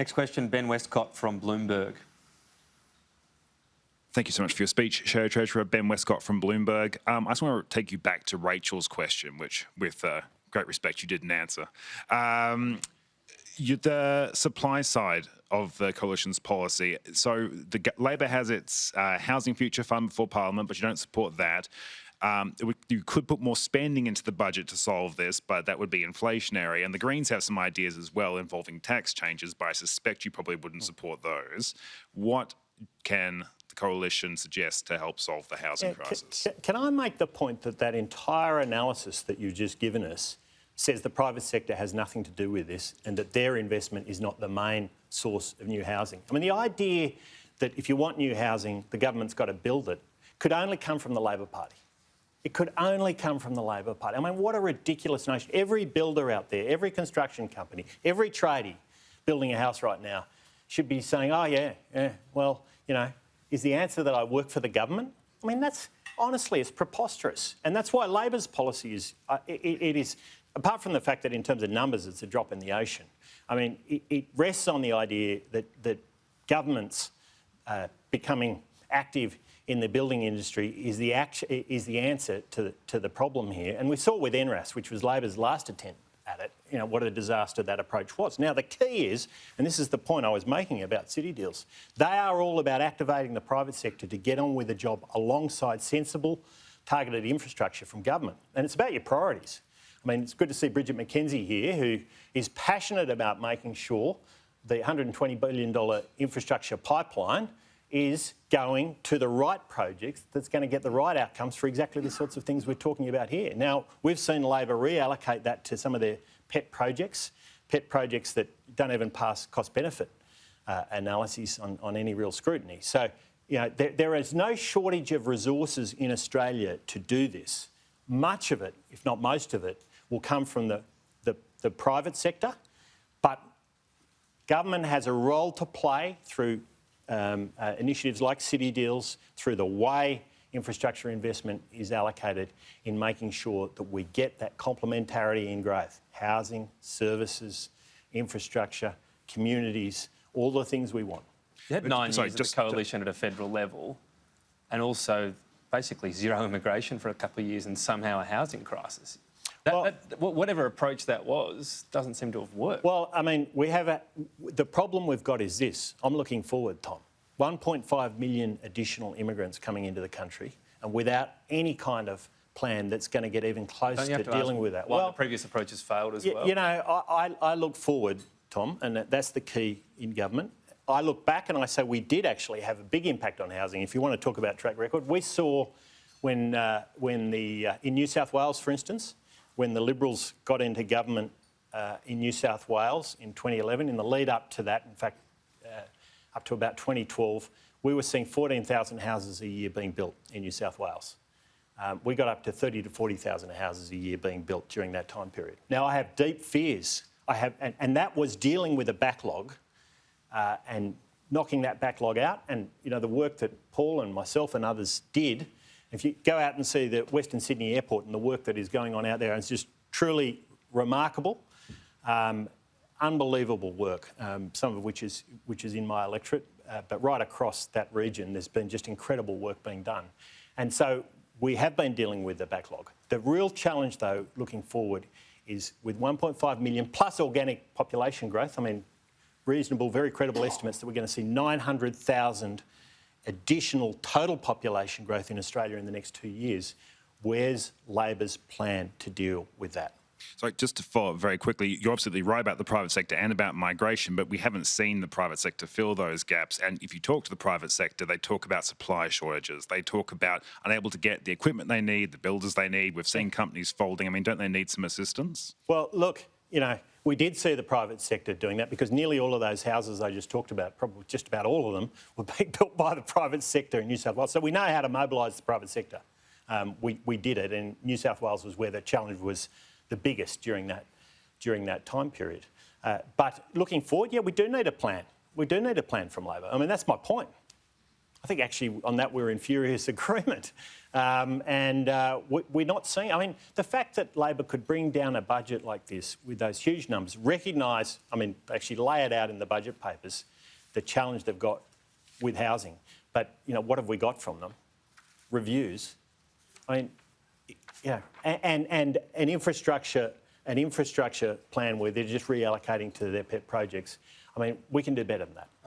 Next question, Ben Westcott from Bloomberg. Thank you so much for your speech, Shadow Treasurer. Ben Westcott from Bloomberg. I just want to take you back to Rachel's question, which, with great respect, you didn't answer. The supply side of the coalition's policy. So Labor has its Housing Future Fund before Parliament, but you don't support that. You could put more spending into the budget to solve this, but that would be inflationary. And the Greens have some ideas as well involving tax changes, but I suspect you probably wouldn't support those. What can the coalition suggest to help solve the housing crisis? Can I make the point that that entire analysis that you've just given us says the private sector has nothing to do with this and that their investment is not the main source of new housing? I mean, the idea that if you want new housing, the government's got to build it, could only come from the Labor Party. It could only come from the Labor Party. I mean, what a ridiculous notion. Every builder out there, every construction company, every tradie building a house right now should be saying, oh, yeah, well, you know, is the answer that I work for the government? I mean, that's, honestly, it's preposterous. And that's why Labor's policy is, it is, apart from the fact that in terms of numbers, it's a drop in the ocean. I mean, it rests on the idea that governments becoming active in the building industry is the answer to the problem here. And we saw with NRAS, which was Labor's last attempt at it, you know, what a disaster that approach was. Now, the key is, and this is the point I was making about city deals, they are all about activating the private sector to get on with the job alongside sensible, targeted infrastructure from government. And it's about your priorities. I mean, it's good to see Bridget McKenzie here, who is passionate about making sure the $120 billion infrastructure pipeline is going to the right projects that's going to get the right outcomes for exactly the sorts of things we're talking about here. Now, we've seen Labor reallocate that to some of their pet projects that don't even pass cost-benefit analyses on any real scrutiny. So, you know, there is no shortage of resources in Australia to do this. Much of it, if not most of it, will come from the private sector, but government has a role to play through initiatives like city deals, through the way infrastructure investment is allocated in making sure that we get that complementarity in growth. Housing, services, infrastructure, communities, all the things we want. You had 9 years of the coalition at a federal level and also basically zero immigration for a couple of years and somehow a housing crisis. Whatever approach that was doesn't seem to have worked. Well, I mean, the problem we've got is this. I'm looking forward, Tom. 1.5 million additional immigrants coming into the country and without any kind of plan that's going to get even close to dealing with that. Well, the previous approaches failed as well. You know, I look forward, Tom, and that's the key in government. I look back and I say we did actually have a big impact on housing. If you want to talk about track record, we saw in New South Wales, for instance, when the Liberals got into government in New South Wales in 2011, in the lead up to that, in fact, up to about 2012, we were seeing 14,000 houses a year being built in New South Wales. We got up to 30 to 40,000 houses a year being built during that time period. Now, I have deep fears. And that was dealing with a backlog and knocking that backlog out. And, you know, the work that Paul and myself and others did, if you go out and see the Western Sydney Airport and the work that is going on out there, it's just truly remarkable, unbelievable work, some of which is in my electorate, but right across that region there's been just incredible work being done. And so we have been dealing with the backlog. The real challenge, though, looking forward, is with 1.5 million plus organic population growth, I mean, reasonable, very credible estimates that we're going to see 900,000 additional total population growth in Australia in the next 2 years. Where's Labor's plan to deal with that? So just to follow up very quickly, you're absolutely right about the private sector and about migration, but we haven't seen the private sector fill those gaps. And if you talk to the private sector, they talk about supply shortages. They talk about unable to get the equipment they need, the builders they need. We've seen companies folding. I mean, don't they need some assistance? Well, look, you know, we did see the private sector doing that because nearly all of those houses I just talked about, probably just about all of them, were being built by the private sector in New South Wales. So we know how to mobilise the private sector. We did it, and New South Wales was where the challenge was the biggest during that time period. But looking forward, yeah, we do need a plan. We do need a plan from Labor. I mean, that's my point. I think actually on that we're in furious agreement. We're not seeing... I mean, the fact that Labor could bring down a budget like this with those huge numbers, recognise, I mean, actually lay it out in the budget papers, the challenge they've got with housing. But, you know, what have we got from them? Reviews. I mean, yeah, and an infrastructure plan where they're just reallocating to their pet projects. I mean, we can do better than that.